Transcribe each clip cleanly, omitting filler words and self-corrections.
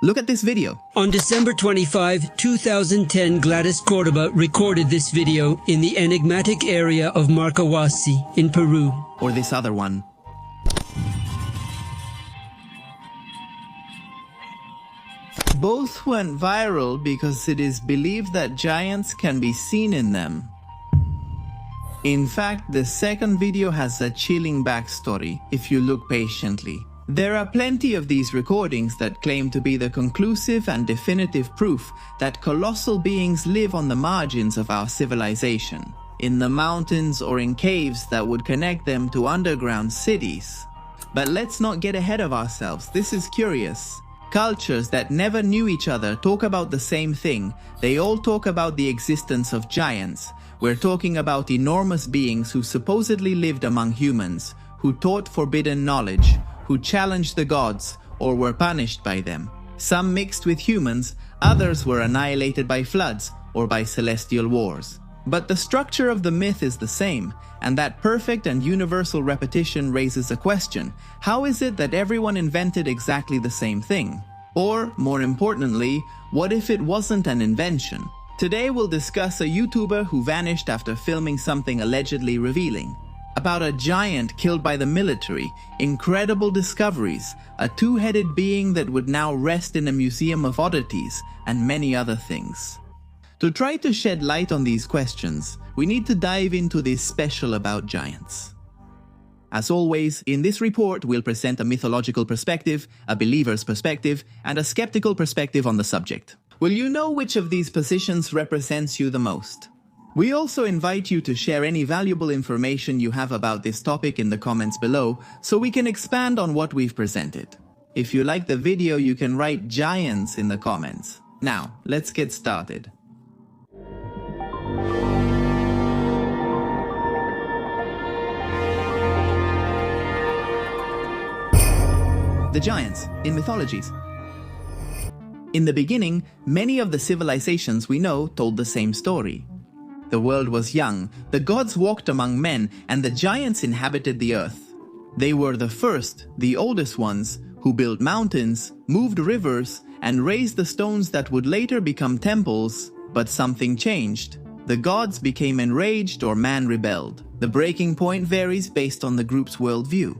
Look at this video. On December 25, 2010, Gladys Cordoba recorded this video in the enigmatic area of Marcahuasi in Peru. Or this other one. Both went viral because it is believed that giants can be seen in them. In fact, the second video has a chilling backstory if you look patiently. There are plenty of these recordings that claim to be the conclusive and definitive proof that colossal beings live on the margins of our civilization, in the mountains or in caves that would connect them to underground cities. But let's not get ahead of ourselves, this is curious. Cultures that never knew each other talk about the same thing. They all talk about the existence of giants. We're talking about enormous beings who supposedly lived among humans, who taught forbidden knowledge, who challenged the gods or were punished by them. Some mixed with humans, others were annihilated by floods or by celestial wars. But the structure of the myth is the same, and that perfect and universal repetition raises a question. How is it that everyone invented exactly the same thing? Or, more importantly, what if it wasn't an invention? Today we'll discuss a YouTuber who vanished after filming something allegedly revealing. About a giant killed by the military, incredible discoveries, a two-headed being that would now rest in a museum of oddities, and many other things. To try to shed light on these questions, we need to dive into this special about giants. As always, in this report we'll present a mythological perspective, a believer's perspective, and a skeptical perspective on the subject. Will you know which of these positions represents you the most? We also invite you to share any valuable information you have about this topic in the comments below, so we can expand on what we've presented. If you like the video, you can write giants in the comments. Now, let's get started. The giants in mythologies. In the beginning, many of the civilizations we know told the same story. The world was young, the gods walked among men, and the giants inhabited the earth. They were the first, the oldest ones, who built mountains, moved rivers, and raised the stones that would later become temples, but something changed. The gods became enraged or man rebelled. The breaking point varies based on the group's worldview.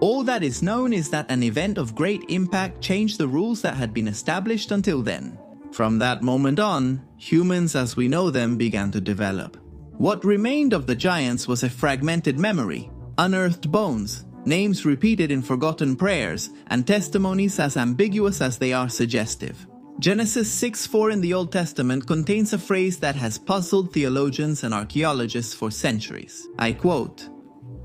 All that is known is that an event of great impact changed the rules that had been established until then. From that moment on, humans as we know them began to develop. What remained of the giants was a fragmented memory, unearthed bones, names repeated in forgotten prayers, and testimonies as ambiguous as they are suggestive. Genesis 6:4 in the Old Testament contains a phrase that has puzzled theologians and archaeologists for centuries. I quote,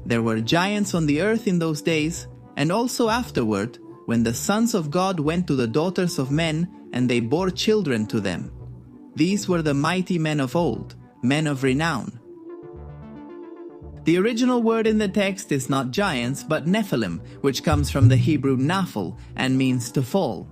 "There were giants on the earth in those days, and also afterward, when the sons of God went to the daughters of men, and they bore children to them. These were the mighty men of old, men of renown." The original word in the text is not giants, but Nephilim, which comes from the Hebrew naphal and means to fall.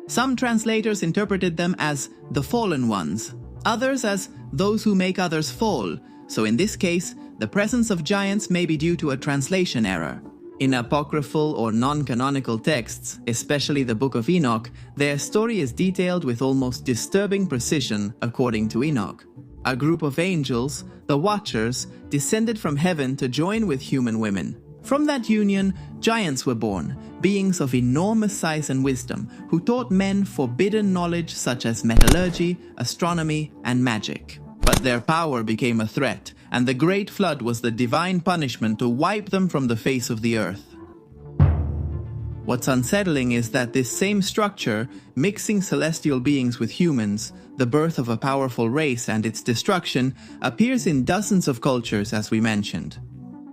Some translators interpreted them as the fallen ones, others as those who make others fall, so in this case, the presence of giants may be due to a translation error. In apocryphal or non-canonical texts, especially the Book of Enoch, their story is detailed with almost disturbing precision according to Enoch. A group of angels, the Watchers, descended from heaven to join with human women. From that union, giants were born, beings of enormous size and wisdom, who taught men forbidden knowledge such as metallurgy, astronomy, and magic. But their power became a threat, and the Great Flood was the divine punishment to wipe them from the face of the earth. What's unsettling is that this same structure, mixing celestial beings with humans, the birth of a powerful race and its destruction, appears in dozens of cultures as we mentioned.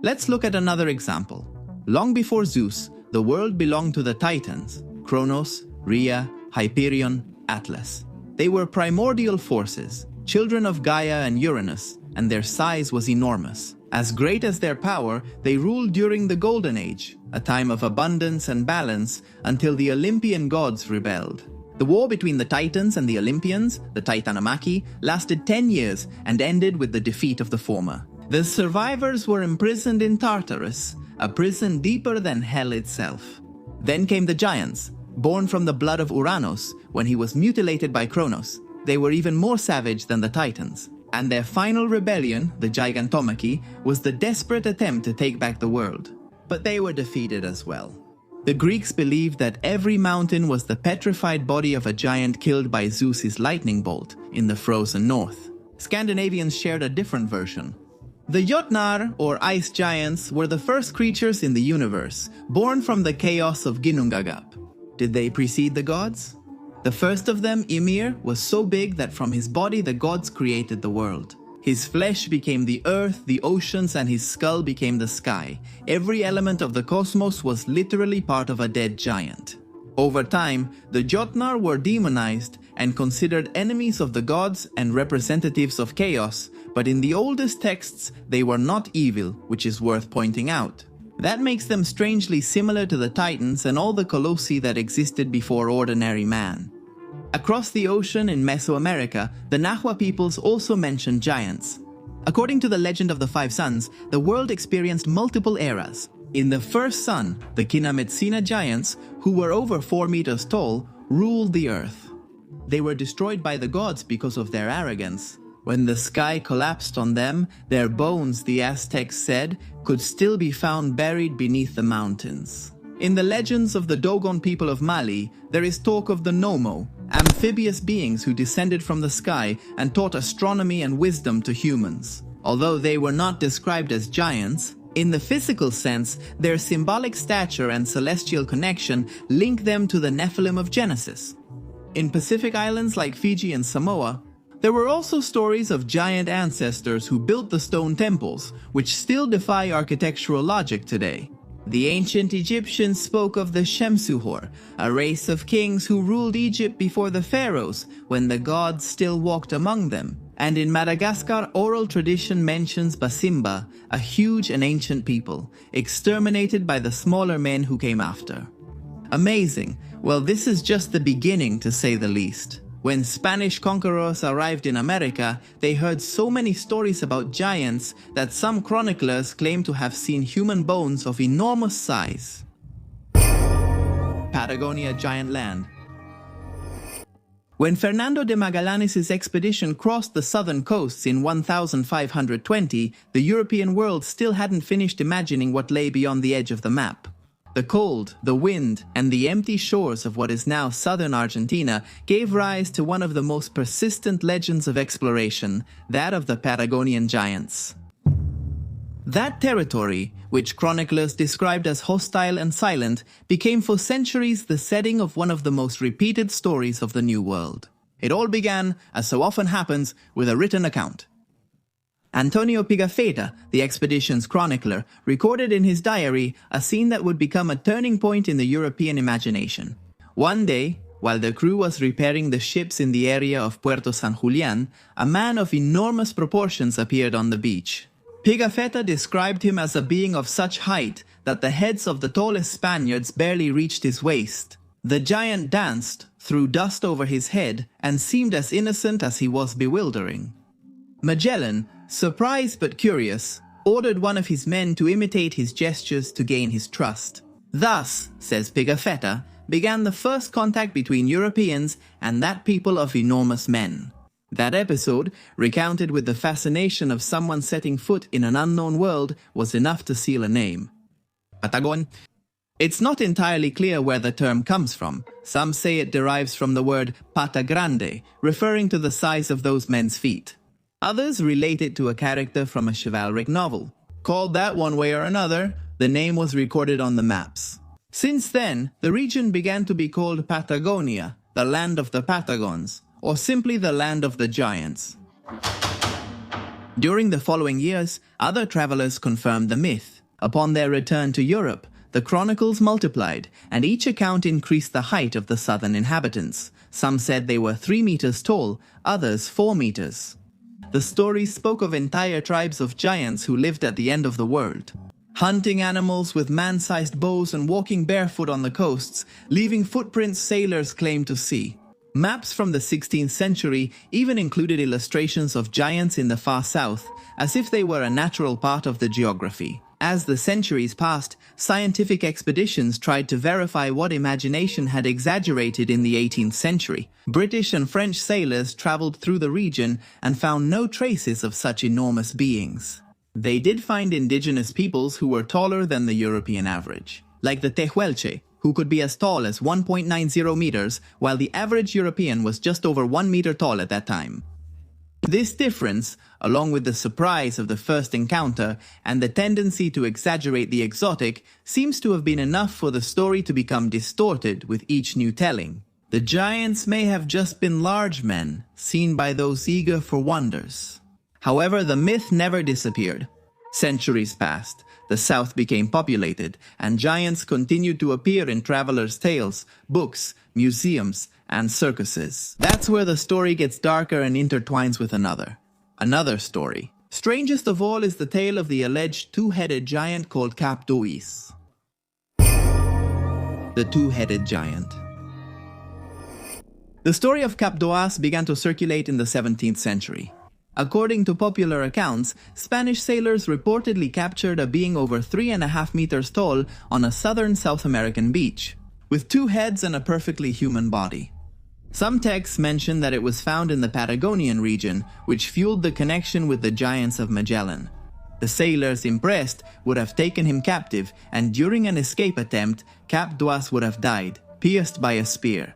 Let's look at another example. Long before Zeus, the world belonged to the Titans, Kronos, Rhea, Hyperion, Atlas. They were primordial forces, children of Gaia and Uranus, and their size was enormous. As great as their power, they ruled during the Golden Age, a time of abundance and balance, until the Olympian gods rebelled. The war between the Titans and the Olympians, the Titanomachy, lasted 10 years and ended with the defeat of the former. The survivors were imprisoned in Tartarus, a prison deeper than hell itself. Then came the giants, born from the blood of Uranus when he was mutilated by Kronos. They were even more savage than the Titans, and their final rebellion, the Gigantomachy, was the desperate attempt to take back the world. But they were defeated as well. The Greeks believed that every mountain was the petrified body of a giant killed by Zeus's lightning bolt in the frozen north. Scandinavians shared a different version. The Jotnar, or ice giants, were the first creatures in the universe, born from the chaos of Ginnungagap. Did they precede the gods? The first of them, Ymir, was so big that from his body the gods created the world. His flesh became the earth, the oceans, and his skull became the sky. Every element of the cosmos was literally part of a dead giant. Over time, the Jotnar were demonized and considered enemies of the gods and representatives of chaos, but in the oldest texts they were not evil, which is worth pointing out. That makes them strangely similar to the Titans and all the colossi that existed before ordinary man. Across the ocean in Mesoamerica, the Nahua peoples also mention giants. According to the legend of the Five Suns, the world experienced multiple eras. In the first sun, the Kinametsina giants, who were over 4 meters tall, ruled the earth. They were destroyed by the gods because of their arrogance. When the sky collapsed on them, their bones, the Aztecs said, could still be found buried beneath the mountains. In the legends of the Dogon people of Mali, there is talk of the Nomo, amphibious beings who descended from the sky and taught astronomy and wisdom to humans. Although they were not described as giants, in the physical sense, their symbolic stature and celestial connection link them to the Nephilim of Genesis. In Pacific islands like Fiji and Samoa, there were also stories of giant ancestors who built the stone temples, which still defy architectural logic today. The ancient Egyptians spoke of the Shemsuhor, a race of kings who ruled Egypt before the pharaohs, when the gods still walked among them. And in Madagascar, oral tradition mentions Basimba, a huge and ancient people, exterminated by the smaller men who came after. Amazing. Well, this is just the beginning, to say the least. When Spanish conquerors arrived in America, they heard so many stories about giants that some chroniclers claim to have seen human bones of enormous size. Patagonia giant land. When Fernando de Magallanes' expedition crossed the southern coasts in 1520, the European world still hadn't finished imagining what lay beyond the edge of the map. The cold, the wind, and the empty shores of what is now southern Argentina gave rise to one of the most persistent legends of exploration, that of the Patagonian giants. That territory, which chroniclers described as hostile and silent, became for centuries the setting of one of the most repeated stories of the New World. It all began, as so often happens, with a written account. Antonio Pigafetta, the expedition's chronicler, recorded in his diary a scene that would become a turning point in the European imagination. One day, while the crew was repairing the ships in the area of Puerto San Julián, a man of enormous proportions appeared on the beach. Pigafetta described him as a being of such height that the heads of the tallest Spaniards barely reached his waist. The giant danced, threw dust over his head, and seemed as innocent as he was bewildering. Magellan, surprised but curious, ordered one of his men to imitate his gestures to gain his trust. Thus, says Pigafetta, began the first contact between Europeans and that people of enormous men. That episode, recounted with the fascination of someone setting foot in an unknown world, was enough to seal a name. Patagon. It's not entirely clear where the term comes from. Some say it derives from the word pata grande, referring to the size of those men's feet. Others relate it to a character from a chivalric novel. Called that one way or another, the name was recorded on the maps. Since then, the region began to be called Patagonia, the land of the Patagons, or simply the land of the giants. During the following years, other travelers confirmed the myth. Upon their return to Europe, the chronicles multiplied, and each account increased the height of the southern inhabitants. Some said they were 3 meters tall, others 4 meters. The stories spoke of entire tribes of giants who lived at the end of the world, hunting animals with man-sized bows and walking barefoot on the coasts, leaving footprints sailors claimed to see. Maps from the 16th century even included illustrations of giants in the far south, as if they were a natural part of the geography. As the centuries passed, scientific expeditions tried to verify what imagination had exaggerated in the 18th century. British and French sailors traveled through the region and found no traces of such enormous beings. They did find indigenous peoples who were taller than the European average, like the Tehuelche, who could be as tall as 1.90 meters, while the average European was just over 1 meter tall at that time. This difference, along with the surprise of the first encounter and the tendency to exaggerate the exotic, seems to have been enough for the story to become distorted with each new telling. The giants may have just been large men, seen by those eager for wonders. However, the myth never disappeared. Centuries passed, the South became populated, and giants continued to appear in travelers' tales, books, museums, and circuses. That's where the story gets darker and intertwines with another story. Strangest of all is the tale of the alleged two-headed giant called Cap d'Oise. The two-headed giant. The story of Cap d'Oise began to circulate in the 17th century. According to popular accounts, Spanish sailors reportedly captured a being over 3.5 meters tall on a southern South American beach, with 2 heads and a perfectly human body. Some texts mention that it was found in the Patagonian region, which fueled the connection with the giants of Magellan. The sailors, impressed, would have taken him captive, and during an escape attempt, Cap d'Oise would have died, pierced by a spear.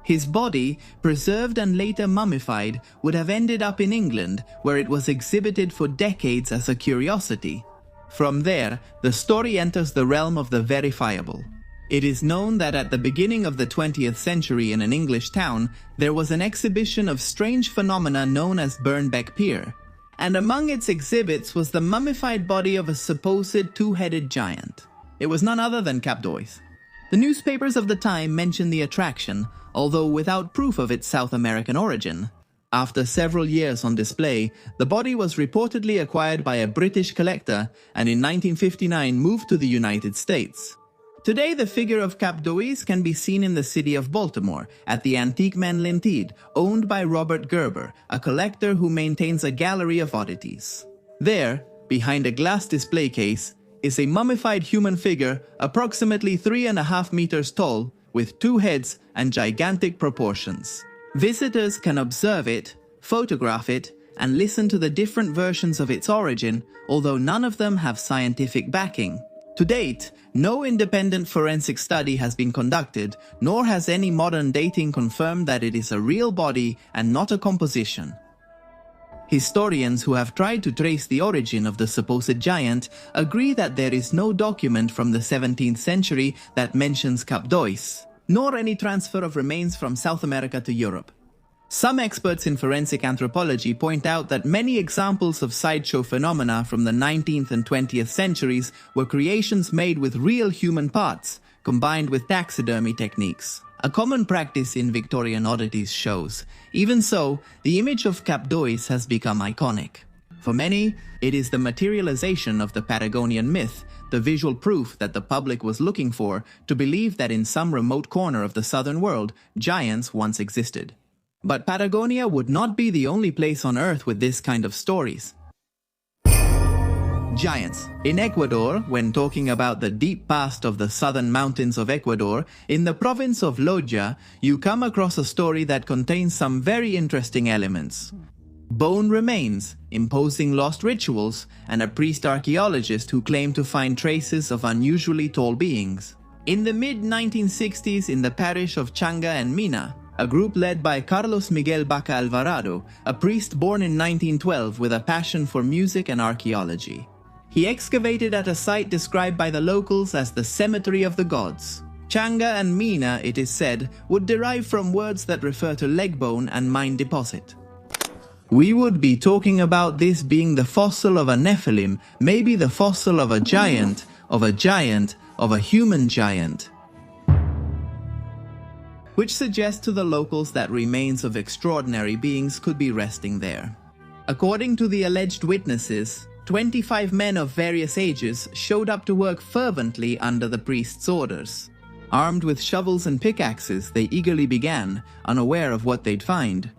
His body, preserved and later mummified, would have ended up in England, where it was exhibited for decades as a curiosity. From there, the story enters the realm of the verifiable. It is known that at the beginning of the 20th century in an English town, there was an exhibition of strange phenomena known as Burnbeck Pier, and among its exhibits was the mummified body of a supposed two-headed giant. It was none other than Cap d'Oise. The newspapers of the time mentioned the attraction, although without proof of its South American origin. After several years on display, the body was reportedly acquired by a British collector and in 1959 moved to the United States. Today, the figure of Cap d'Oise can be seen in the city of Baltimore at the Antique Man Lintide, owned by Robert Gerber, a collector who maintains a gallery of oddities. There, behind a glass display case, is a mummified human figure approximately 3.5 meters tall, with 2 heads and gigantic proportions. Visitors can observe it, photograph it, and listen to the different versions of its origin, although none of them have scientific backing. To date, no independent forensic study has been conducted, nor has any modern dating confirmed that it is a real body and not a composition. Historians who have tried to trace the origin of the supposed giant agree that there is no document from the 17th century that mentions Cap d'Oise, nor any transfer of remains from South America to Europe. Some experts in forensic anthropology point out that many examples of sideshow phenomena from the 19th and 20th centuries were creations made with real human parts, combined with taxidermy techniques. A common practice in Victorian oddities shows. Even so, the image of Cap d'Oise has become iconic. For many, it is the materialization of the Patagonian myth, the visual proof that the public was looking for to believe that in some remote corner of the southern world, giants once existed. But Patagonia would not be the only place on Earth with this kind of stories. Giants. In Ecuador, when talking about the deep past of the southern mountains of Ecuador, in the province of Loja, you come across a story that contains some very interesting elements. Bone remains, imposing lost rituals, and a priest archaeologist who claimed to find traces of unusually tall beings. In the mid-1960s in the parish of Changa and Mina, a group led by Carlos Miguel Baca Alvarado, a priest born in 1912 with a passion for music and archaeology. He excavated at a site described by the locals as the Cemetery of the Gods. Changa and Mina, it is said, would derive from words that refer to leg bone and mine deposit. We would be talking about this being the fossil of a Nephilim, maybe the fossil of a giant, of a human giant, which suggests to the locals that remains of extraordinary beings could be resting there. According to the alleged witnesses, 25 men of various ages showed up to work fervently under the priest's orders. Armed with shovels and pickaxes, they eagerly began, unaware of what they'd find.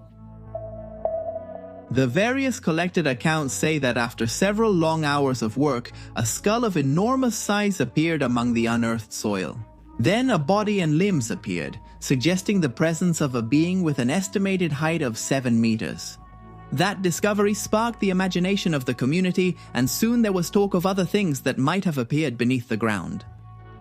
The various collected accounts say that after several long hours of work, a skull of enormous size appeared among the unearthed soil. Then a body and limbs appeared, suggesting the presence of a being with an estimated height of 7 meters. That discovery sparked the imagination of the community, and soon there was talk of other things that might have appeared beneath the ground.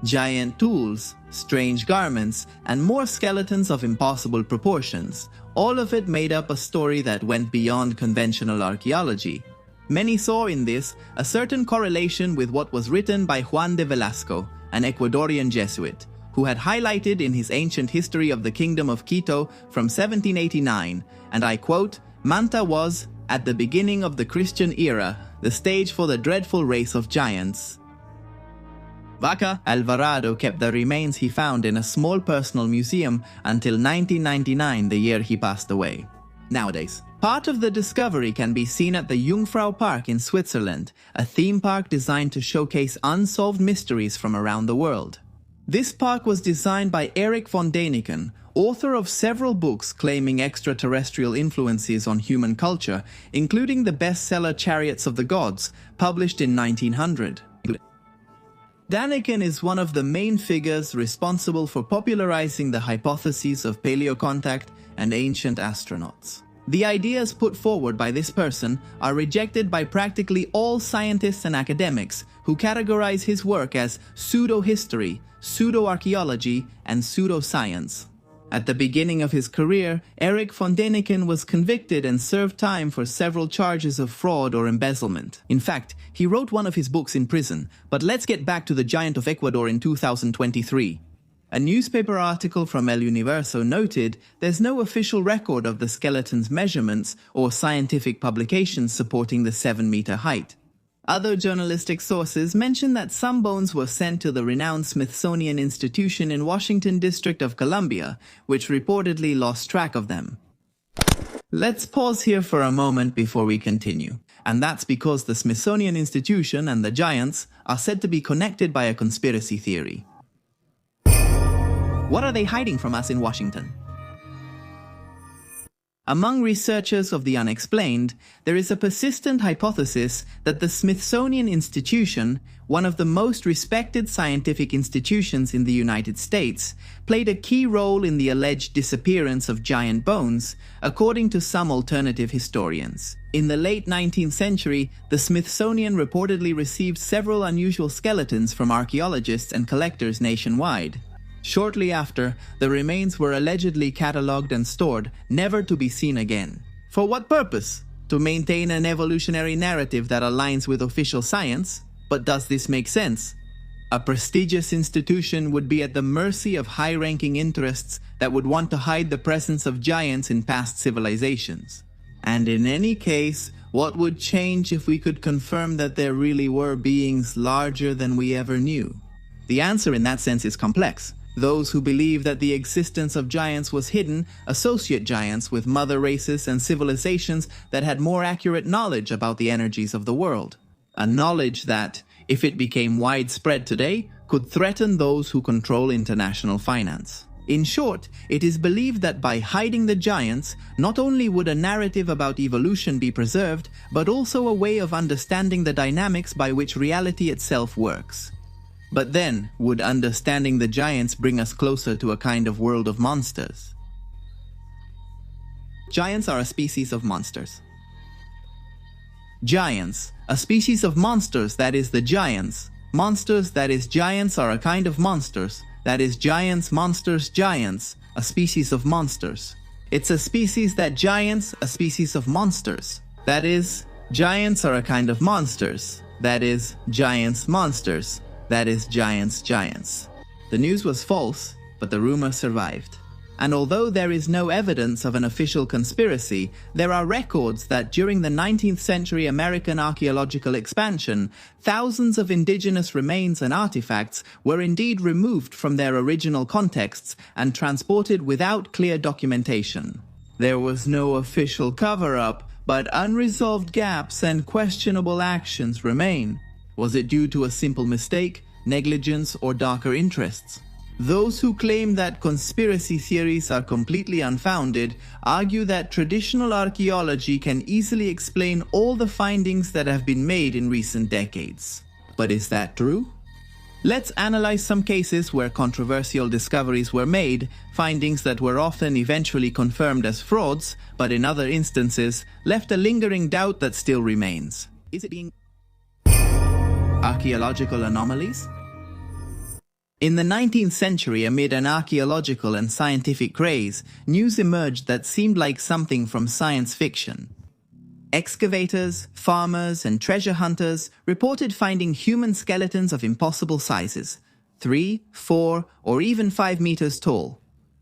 Giant tools, strange garments, and more skeletons of impossible proportions. All of it made up a story that went beyond conventional archaeology. Many saw in this a certain correlation with what was written by Juan de Velasco, an Ecuadorian Jesuit, who had highlighted in his ancient history of the Kingdom of Quito from 1789, and I quote, "Manta was, at the beginning of the Christian era, the stage for the dreadful race of giants." Vaca Alvarado kept the remains he found in a small personal museum until 1999, the year he passed away. Nowadays, part of the discovery can be seen at the Jungfrau Park in Switzerland, a theme park designed to showcase unsolved mysteries from around the world. This park was designed by Erich von Däniken, author of several books claiming extraterrestrial influences on human culture, including the bestseller Chariots of the Gods, published in 1900. Däniken is one of the main figures responsible for popularizing the hypotheses of paleocontact and ancient astronauts. The ideas put forward by this person are rejected by practically all scientists and academics, who categorize his work as pseudo-history, pseudo-archaeology, and pseudo-science. At the beginning of his career, Erich von Däniken was convicted and served time for several charges of fraud or embezzlement. In fact, he wrote one of his books in prison. But let's get back to the giant of Ecuador in 2023. A newspaper article from El Universo noted there's no official record of the skeleton's measurements or scientific publications supporting the 7-meter height. Other journalistic sources mention that some bones were sent to the renowned Smithsonian Institution in Washington District of Columbia, which reportedly lost track of them. Let's pause here for a moment before we continue. And that's because the Smithsonian Institution and the giants are said to be connected by a conspiracy theory. What are they hiding from us in Washington? Among researchers of the unexplained, there is a persistent hypothesis that the Smithsonian Institution, one of the most respected scientific institutions in the United States, played a key role in the alleged disappearance of giant bones, according to some alternative historians. In the late 19th century, the Smithsonian reportedly received several unusual skeletons from archaeologists and collectors nationwide. Shortly after, the remains were allegedly catalogued and stored, never to be seen again. For what purpose? To maintain an evolutionary narrative that aligns with official science? But does this make sense? A prestigious institution would be at the mercy of high-ranking interests that would want to hide the presence of giants in past civilizations. And in any case, what would change if we could confirm that there really were beings larger than we ever knew? The answer in that sense is complex. Those who believe that the existence of giants was hidden associate giants with mother races and civilizations that had more accurate knowledge about the energies of the world. A knowledge that, if it became widespread today, could threaten those who control international finance. In short, it is believed that by hiding the giants, not only would a narrative about evolution be preserved, but also a way of understanding the dynamics by which reality itself works. But then, would understanding the giants bring us closer to a kind of world of monsters? Giants are a species of monsters. Giants, a species of monsters, that is the giants. Monsters, that is giants, are a kind of monsters. That is giants, monsters, giants, a species of monsters. It's a species that giants, a species of monsters. That is, giants are a kind of monsters. That is, giants, monsters. That is, giants, giants. The news was false, but the rumor survived. And although there is no evidence of an official conspiracy, there are records that during the 19th century American archaeological expansion, thousands of indigenous remains and artifacts were indeed removed from their original contexts and transported without clear documentation. There was no official cover-up, but unresolved gaps and questionable actions remain. Was it due to a simple mistake, negligence, or darker interests? Those who claim that conspiracy theories are completely unfounded argue that traditional archaeology can easily explain all the findings that have been made in recent decades. But is that true? Let's analyze some cases where controversial discoveries were made, findings that were often eventually confirmed as frauds, but in other instances left a lingering doubt that still remains. Is it being archaeological anomalies? In the 19th century, amid an archaeological and scientific craze, news emerged that seemed like something from science fiction. Excavators, farmers, and treasure hunters reported finding human skeletons of impossible sizes, 3, 4, or even 5 meters tall.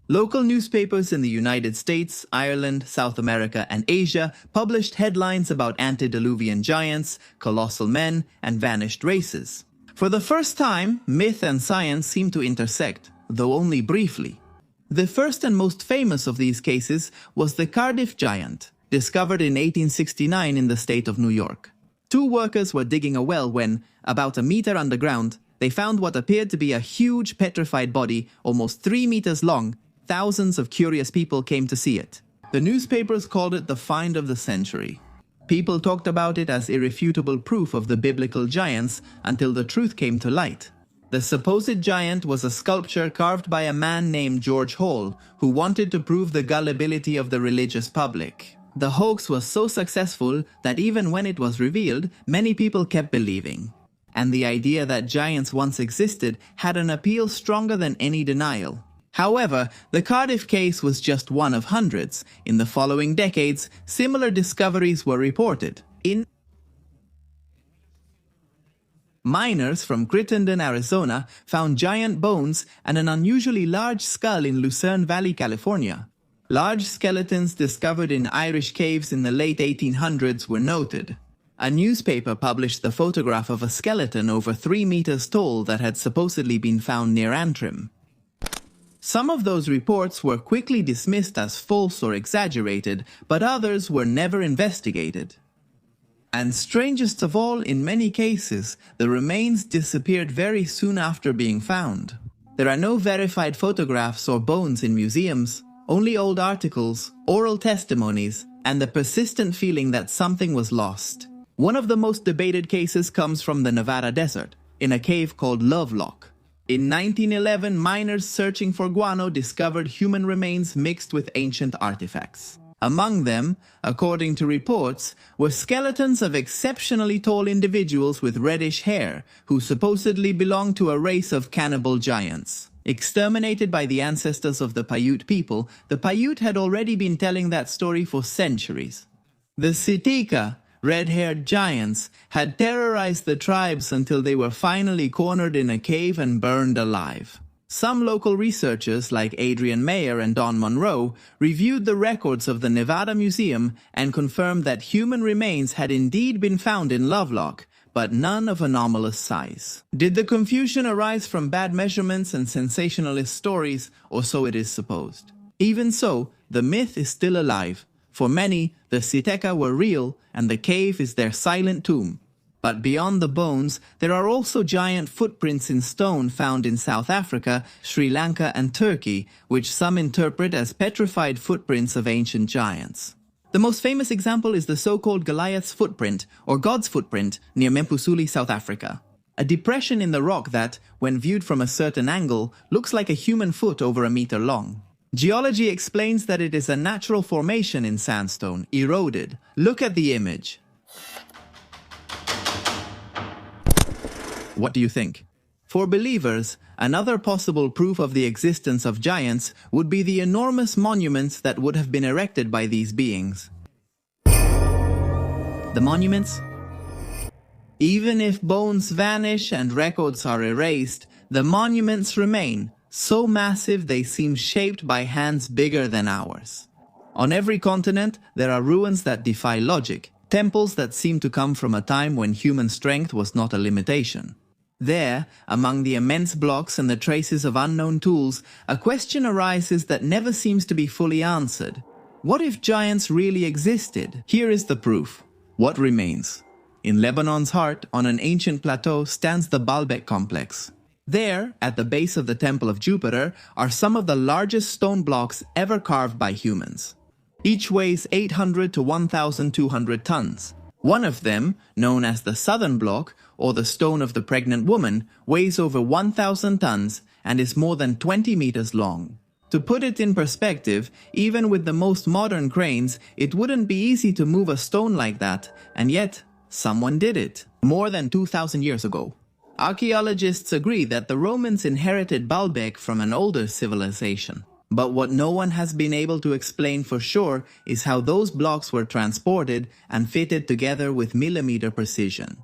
Local newspapers in the United States, Ireland, South America, and Asia published headlines about antediluvian giants, colossal men, and vanished races. For the first time, myth and science seemed to intersect, though only briefly. The first and most famous of these cases was the Cardiff Giant, discovered in 1869 in the state of New York. 2 workers were digging a well when, about a meter underground, they found what appeared to be a huge petrified body almost 3 meters long. Thousands of curious people came to see it. The newspapers called it the find of the century. People talked about it as irrefutable proof of the biblical giants until the truth came to light. The supposed giant was a sculpture carved by a man named George Hall, who wanted to prove the gullibility of the religious public. The hoax was so successful that even when it was revealed, many people kept believing. And the idea that giants once existed had an appeal stronger than any denial. However, the Cardiff case was just one of hundreds. In the following decades, similar discoveries were reported. Miners from Crittenden, Arizona, found giant bones and an unusually large skull in Lucerne Valley, California. Large skeletons discovered in Irish caves in the late 1800s were noted. A newspaper published the photograph of a skeleton over 3 meters tall that had supposedly been found near Antrim. Some of those reports were quickly dismissed as false or exaggerated, but others were never investigated. And strangest of all, in many cases, the remains disappeared very soon after being found. There are no verified photographs or bones in museums, only old articles, oral testimonies, and the persistent feeling that something was lost. One of the most debated cases comes from the Nevada desert, in a cave called Lovelock. In 1911, miners searching for guano discovered human remains mixed with ancient artifacts. Among them, according to reports, were skeletons of exceptionally tall individuals with reddish hair, who supposedly belonged to a race of cannibal giants. Exterminated by the ancestors of the Paiute people, the Paiute had already been telling that story for centuries. The Sitika, red-haired giants, had terrorized the tribes until they were finally cornered in a cave and burned alive. Some local researchers like Adrian Mayer and Don Monroe reviewed the records of the Nevada Museum and confirmed that human remains had indeed been found in Lovelock, but none of anomalous size. Did the confusion arise from bad measurements and sensationalist stories, or so it is supposed? Even so, the myth is still alive. For many, the Sitika were real, and the cave is their silent tomb. But beyond the bones, there are also giant footprints in stone found in South Africa, Sri Lanka, and Turkey, which some interpret as petrified footprints of ancient giants. The most famous example is the so-called Goliath's footprint, or God's footprint, near Mempusuli, South Africa. A depression in the rock that, when viewed from a certain angle, looks like a human foot over a meter long. Geology explains that it is a natural formation in sandstone, eroded. Look at the image. What do you think? For believers, another possible proof of the existence of giants would be the enormous monuments that would have been erected by these beings. The monuments? Even if bones vanish and records are erased, the monuments remain, so massive they seem shaped by hands bigger than ours. On every continent, there are ruins that defy logic, temples that seem to come from a time when human strength was not a limitation. There, among the immense blocks and the traces of unknown tools, a question arises that never seems to be fully answered. What if giants really existed? Here is the proof. What remains? In Lebanon's heart, on an ancient plateau, stands the Baalbek complex. There, at the base of the Temple of Jupiter, are some of the largest stone blocks ever carved by humans. Each weighs 800 to 1,200 tons. One of them, known as the Southern Block, or the Stone of the Pregnant Woman, weighs over 1,000 tons and is more than 20 meters long. To put it in perspective, even with the most modern cranes, it wouldn't be easy to move a stone like that, and yet, someone did it, more than 2,000 years ago. Archaeologists agree that the Romans inherited Baalbek from an older civilization. But what no one has been able to explain for sure is how those blocks were transported and fitted together with millimeter precision.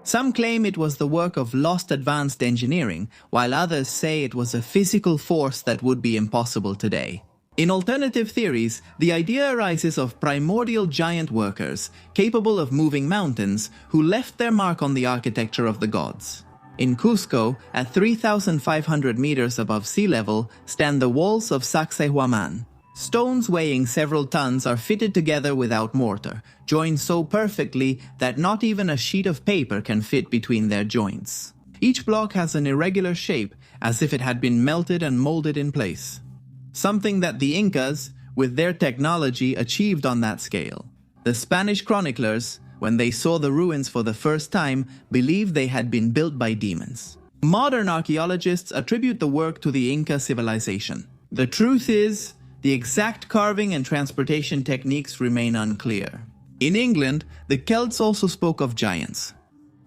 Some claim it was the work of lost advanced engineering, while others say it was a physical force that would be impossible today. In alternative theories, the idea arises of primordial giant workers, capable of moving mountains, who left their mark on the architecture of the gods. In Cusco, at 3,500 meters above sea level, stand the walls of Sacsayhuaman. Stones weighing several tons are fitted together without mortar, joined so perfectly that not even a sheet of paper can fit between their joints. Each block has an irregular shape, as if it had been melted and molded in place. Something that the Incas, with their technology, achieved on that scale. The Spanish chroniclers, when they saw the ruins for the first time, believed they had been built by demons. Modern archaeologists attribute the work to the Inca civilization. The truth is, the exact carving and transportation techniques remain unclear. In England, the Celts also spoke of giants.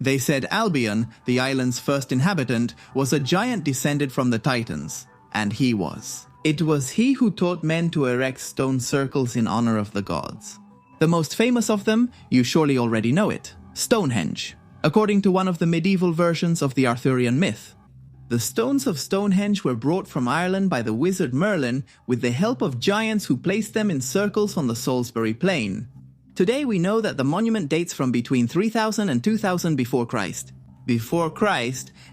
They said Albion, the island's first inhabitant, was a giant descended from the Titans, and he was. It was he who taught men to erect stone circles in honor of the gods. The most famous of them, you surely already know it, Stonehenge, according to one of the medieval versions of the Arthurian myth. The stones of Stonehenge were brought from Ireland by the wizard Merlin with the help of giants who placed them in circles on the Salisbury Plain. Today we know that the monument dates from between 3000 and 2000 before Christ,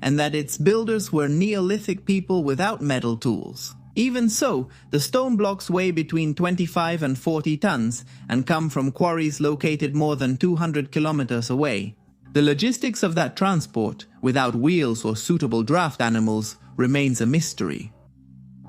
and that its builders were Neolithic people without metal tools. Even so, the stone blocks weigh between 25 and 40 tons and come from quarries located more than 200 kilometers away. The logistics of that transport, without wheels or suitable draft animals, remains a mystery.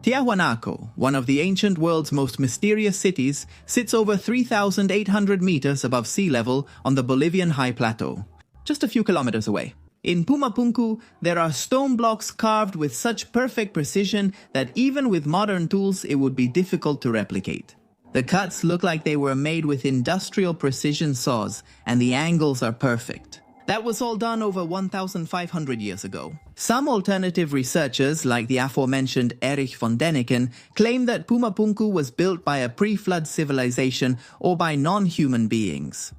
Tiahuanaco, one of the ancient world's most mysterious cities, sits over 3,800 meters above sea level on the Bolivian high plateau, just a few kilometers away. In Pumapunku, there are stone blocks carved with such perfect precision that even with modern tools it would be difficult to replicate. The cuts look like they were made with industrial precision saws, and the angles are perfect. That was all done over 1,500 years ago. Some alternative researchers, like the aforementioned Erich von Däniken, claim that Pumapunku was built by a pre-flood civilization or by non-human beings.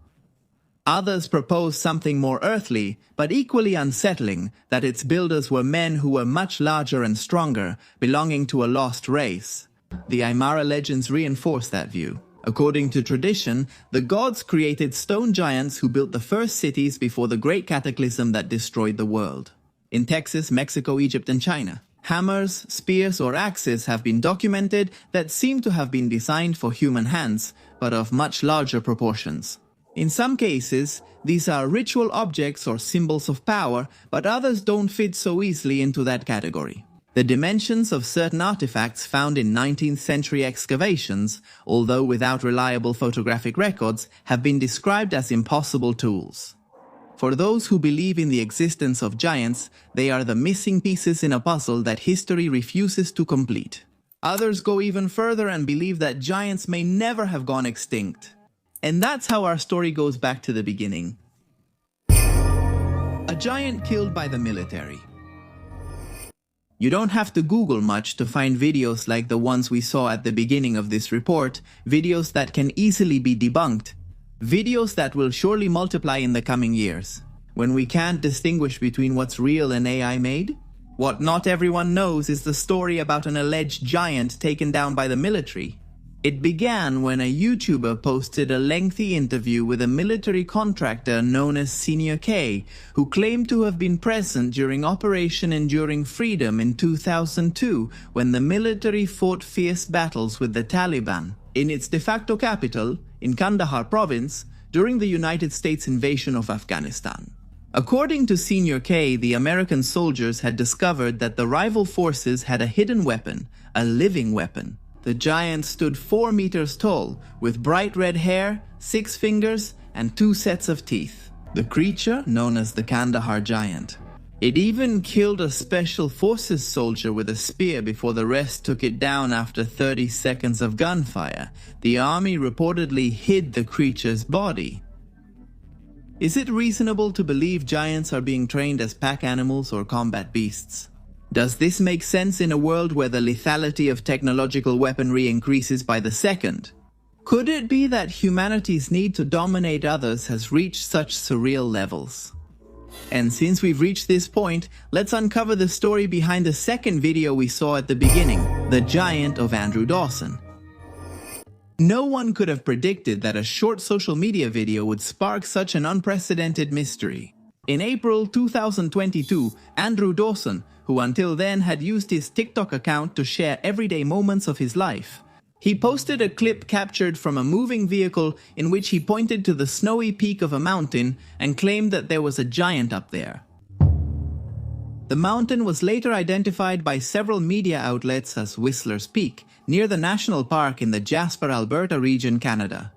Others propose something more earthly, but equally unsettling, that its builders were men who were much larger and stronger, belonging to a lost race. The Aymara legends reinforce that view. According to tradition, the gods created stone giants who built the first cities before the great cataclysm that destroyed the world. In Texas, Mexico, Egypt, and China, hammers, spears, or axes have been documented that seem to have been designed for human hands, but of much larger proportions. In some cases, these are ritual objects or symbols of power, but others don't fit so easily into that category. The dimensions of certain artifacts found in 19th century excavations, although without reliable photographic records, have been described as impossible tools. For those who believe in the existence of giants, they are the missing pieces in a puzzle that history refuses to complete. Others go even further and believe that giants may never have gone extinct. And that's how our story goes back to the beginning. A giant killed by the military. You don't have to Google much to find videos like the ones we saw at the beginning of this report, videos that can easily be debunked, videos that will surely multiply in the coming years. When we can't distinguish between what's real and AI made? What not everyone knows is the story about an alleged giant taken down by the military. It began when a YouTuber posted a lengthy interview with a military contractor known as Senior K, who claimed to have been present during Operation Enduring Freedom in 2002 when the military fought fierce battles with the Taliban in its de facto capital, in Kandahar province, during the United States invasion of Afghanistan. According to Senior K, the American soldiers had discovered that the rival forces had a hidden weapon, a living weapon. The giant stood 4 meters tall, with bright red hair, 6 fingers, and 2 sets of teeth. The creature, known as the Kandahar giant. It even killed a special forces soldier with a spear before the rest took it down after 30 seconds of gunfire. The army reportedly hid the creature's body. Is it reasonable to believe giants are being trained as pack animals or combat beasts? Does this make sense in a world where the lethality of technological weaponry increases by the second? Could it be that humanity's need to dominate others has reached such surreal levels? And since we've reached this point, let's uncover the story behind the second video we saw at the beginning, the giant of Andrew Dawson. No one could have predicted that a short social media video would spark such an unprecedented mystery. In April 2022, Andrew Dawson, who until then had used his TikTok account to share everyday moments of his life, he posted a clip captured from a moving vehicle in which he pointed to the snowy peak of a mountain and claimed that there was a giant up there. The mountain was later identified by several media outlets as Whistler's Peak, near the national park in the Jasper, Alberta region, Canada.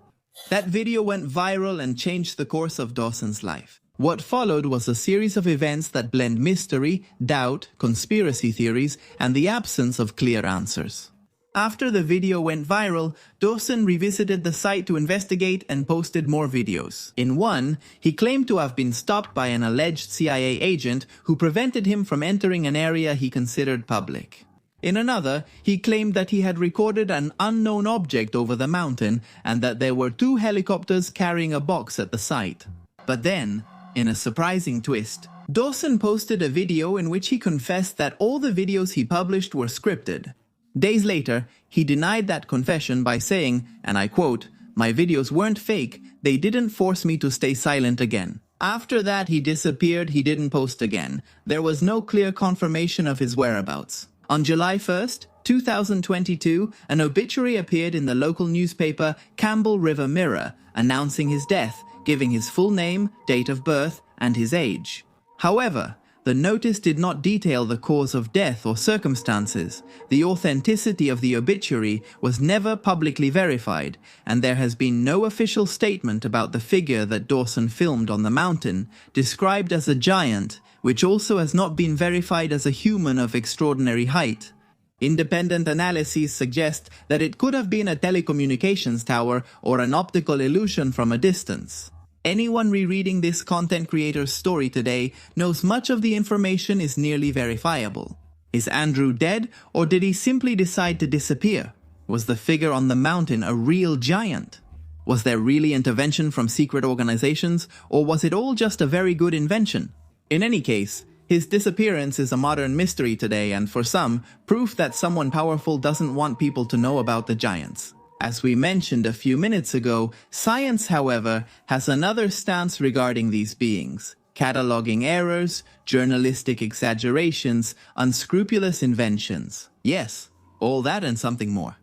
That video went viral and changed the course of Dawson's life. What followed was a series of events that blend mystery, doubt, conspiracy theories, and the absence of clear answers. After the video went viral, Dawson revisited the site to investigate and posted more videos. In one, he claimed to have been stopped by an alleged CIA agent who prevented him from entering an area he considered public. In another, he claimed that he had recorded an unknown object over the mountain and that there were 2 helicopters carrying a box at the site. But then, in a surprising twist, Dawson posted a video in which he confessed that all the videos he published were scripted. Days later, he denied that confession by saying, and I quote, "My videos weren't fake, they didn't force me to stay silent again." After that, he disappeared, he didn't post again. There was no clear confirmation of his whereabouts. On July 1st, 2022, an obituary appeared in the local newspaper Campbell River Mirror, announcing his death, giving his full name, date of birth, and his age. However, the notice did not detail the cause of death or circumstances. The authenticity of the obituary was never publicly verified, and there has been no official statement about the figure that Dawson filmed on the mountain, described as a giant, which also has not been verified as a human of extraordinary height. Independent analyses suggest that it could have been a telecommunications tower or an optical illusion from a distance. Anyone rereading this content creator's story today knows much of the information is nearly verifiable. Is Andrew dead, or did he simply decide to disappear? Was the figure on the mountain a real giant? Was there really intervention from secret organizations, or was it all just a very good invention? In any case, his disappearance is a modern mystery today, and for some, proof that someone powerful doesn't want people to know about the giants. As we mentioned a few minutes ago, science, however, has another stance regarding these beings, cataloging errors, journalistic exaggerations, unscrupulous inventions. Yes, all that and something more.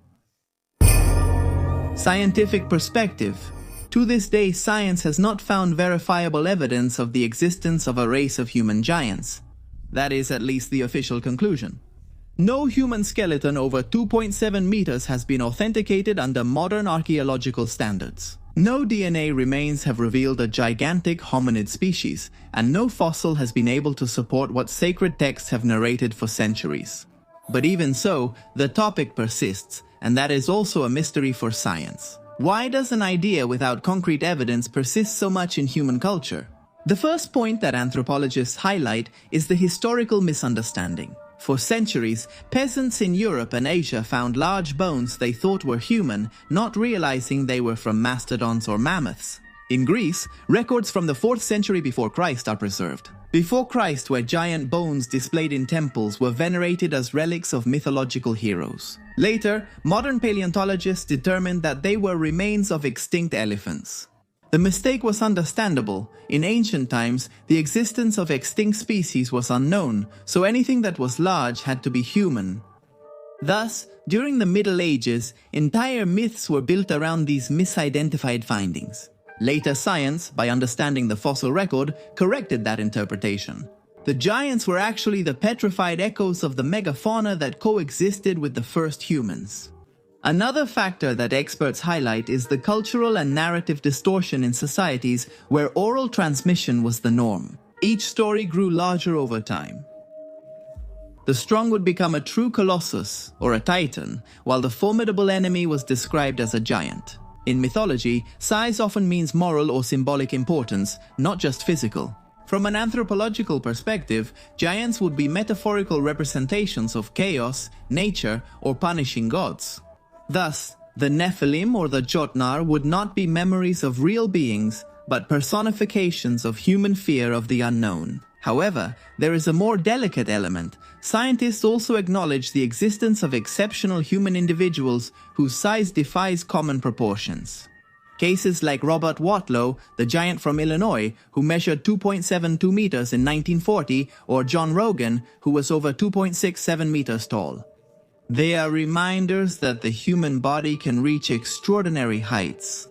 Scientific perspective. To this day, science has not found verifiable evidence of the existence of a race of human giants. That is at least the official conclusion. No human skeleton over 2.7 meters has been authenticated under modern archaeological standards. No DNA remains have revealed a gigantic hominid species, and no fossil has been able to support what sacred texts have narrated for centuries. But even so, the topic persists, and that is also a mystery for science. Why does an idea without concrete evidence persist so much in human culture? The first point that anthropologists highlight is the historical misunderstanding. For centuries, peasants in Europe and Asia found large bones they thought were human, not realizing they were from mastodons or mammoths. In Greece, records from the 4th century before Christ are preserved. Before Christ were giant bones displayed in temples were venerated as relics of mythological heroes. Later, modern paleontologists determined that they were remains of extinct elephants. The mistake was understandable. In ancient times, the existence of extinct species was unknown, so anything that was large had to be human. Thus, during the Middle Ages, entire myths were built around these misidentified findings. Later science, by understanding the fossil record, corrected that interpretation. The giants were actually the petrified echoes of the megafauna that coexisted with the first humans. Another factor that experts highlight is the cultural and narrative distortion in societies where oral transmission was the norm. Each story grew larger over time. The strong would become a true colossus, or a titan, while the formidable enemy was described as a giant. In mythology, size often means moral or symbolic importance, not just physical. From an anthropological perspective, giants would be metaphorical representations of chaos, nature, or punishing gods. Thus, the Nephilim or the Jotnar would not be memories of real beings, but personifications of human fear of the unknown. However, there is a more delicate element. Scientists also acknowledge the existence of exceptional human individuals whose size defies common proportions. Cases like Robert Watlow, the giant from Illinois, who measured 2.72 meters in 1940, or John Rogan, who was over 2.67 meters tall. They are reminders that the human body can reach extraordinary heights.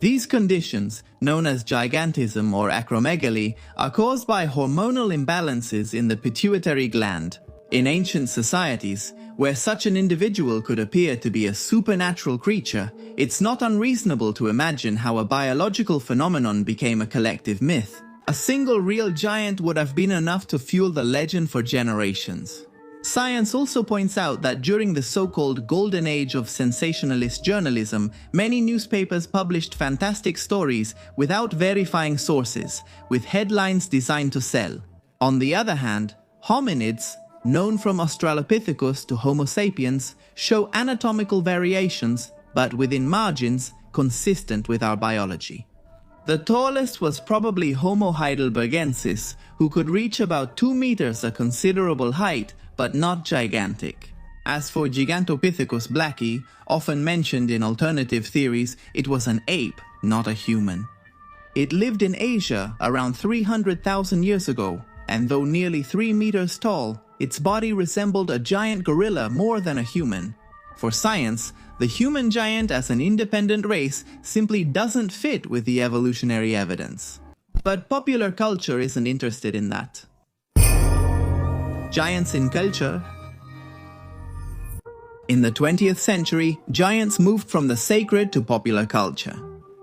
These conditions, known as gigantism or acromegaly, are caused by hormonal imbalances in the pituitary gland. In ancient societies, where such an individual could appear to be a supernatural creature, it's not unreasonable to imagine how a biological phenomenon became a collective myth. A single real giant would have been enough to fuel the legend for generations. Science also points out that during the so-called golden age of sensationalist journalism, many newspapers published fantastic stories without verifying sources, with headlines designed to sell. On the other hand, hominids, known from Australopithecus to Homo sapiens, show anatomical variations, but within margins consistent with our biology. The tallest was probably Homo heidelbergensis, who could reach about 2 meters, a considerable height, but not gigantic. As for Gigantopithecus blacki, often mentioned in alternative theories, it was an ape, not a human. It lived in Asia around 300,000 years ago, and though nearly 3 meters tall, its body resembled a giant gorilla more than a human. For science, the human giant as an independent race simply doesn't fit with the evolutionary evidence. But popular culture isn't interested in that. Giants in culture. In the 20th century, giants moved from the sacred to popular culture.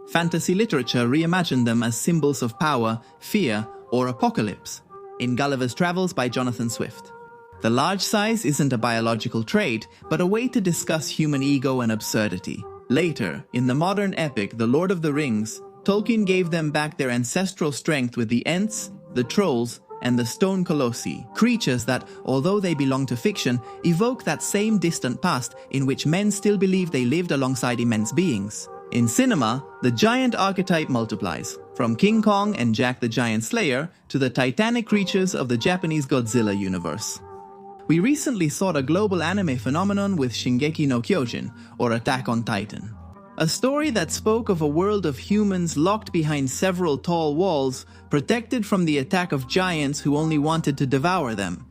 Fantasy literature reimagined them as symbols of power, fear, or apocalypse. In Gulliver's Travels by Jonathan Swift. The large size isn't a biological trait, but a way to discuss human ego and absurdity. Later, in the modern epic The Lord of the Rings, Tolkien gave them back their ancestral strength with the Ents, the Trolls, and the Stone Colossi, creatures that, although they belong to fiction, evoke that same distant past in which men still believe they lived alongside immense beings. In cinema, the giant archetype multiplies, from King Kong and Jack the Giant Slayer to the titanic creatures of the Japanese Godzilla universe. We recently saw the global anime phenomenon with Shingeki no Kyojin, or Attack on Titan. A story that spoke of a world of humans locked behind several tall walls, protected from the attack of giants who only wanted to devour them.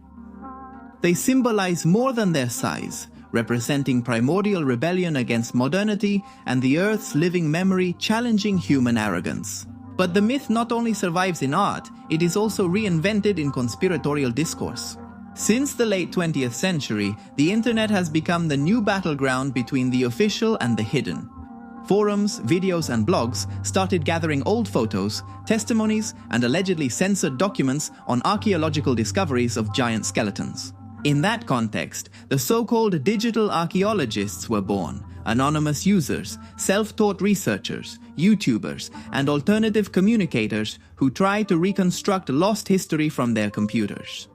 They symbolize more than their size, representing primordial rebellion against modernity and the Earth's living memory challenging human arrogance. But the myth not only survives in art, it is also reinvented in conspiratorial discourse. Since the late 20th century, the internet has become the new battleground between the official and the hidden. Forums, videos, and blogs started gathering old photos, testimonies, and allegedly censored documents on archaeological discoveries of giant skeletons. In that context, the so-called digital archaeologists were born, anonymous users, self-taught researchers, YouTubers, and alternative communicators who try to reconstruct lost history from their computers.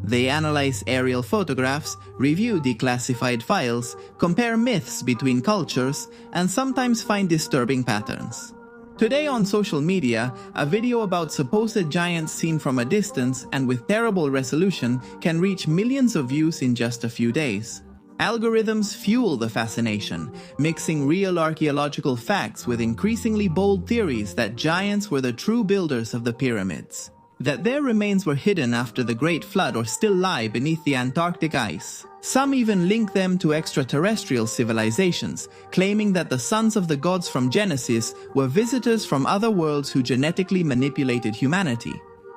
They analyze aerial photographs, review declassified files, compare myths between cultures, and sometimes find disturbing patterns. Today on social media, a video about supposed giants seen from a distance and with terrible resolution can reach millions of views in just a few days. Algorithms fuel the fascination, mixing real archaeological facts with increasingly bold theories that giants were the true builders of the pyramids. that their remains were hidden after the Great Flood or still lie beneath the Antarctic ice. Some even link them to extraterrestrial civilizations, claiming that the sons of the gods from Genesis were visitors from other worlds who genetically manipulated humanity.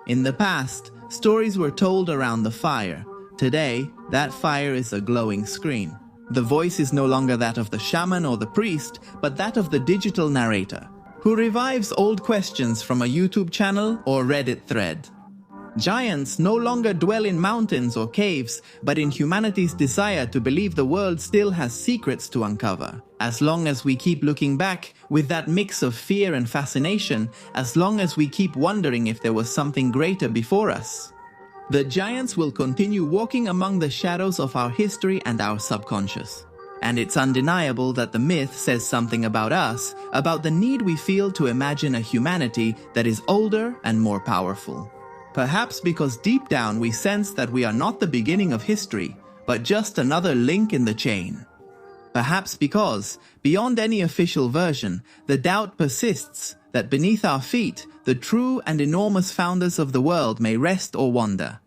In the past, stories were told around the fire. Today, that fire is a glowing screen. The voice is no longer that of the shaman or the priest, but that of the digital narrator, who revives old questions from a YouTube channel or Reddit thread. Giants no longer dwell in mountains or caves, but in humanity's desire to believe the world still has secrets to uncover. As long as we keep looking back with that mix of fear and fascination, as long as we keep wondering if there was something greater before us, the giants will continue walking among the shadows of our history and our subconscious. And it's undeniable that the myth says something about us, about the need we feel to imagine a humanity that is older and more powerful. Perhaps because deep down we sense that we are not the beginning of history, but just another link in the chain. Perhaps because, beyond any official version, the doubt persists that beneath our feet, the true and enormous founders of the world may rest or wander.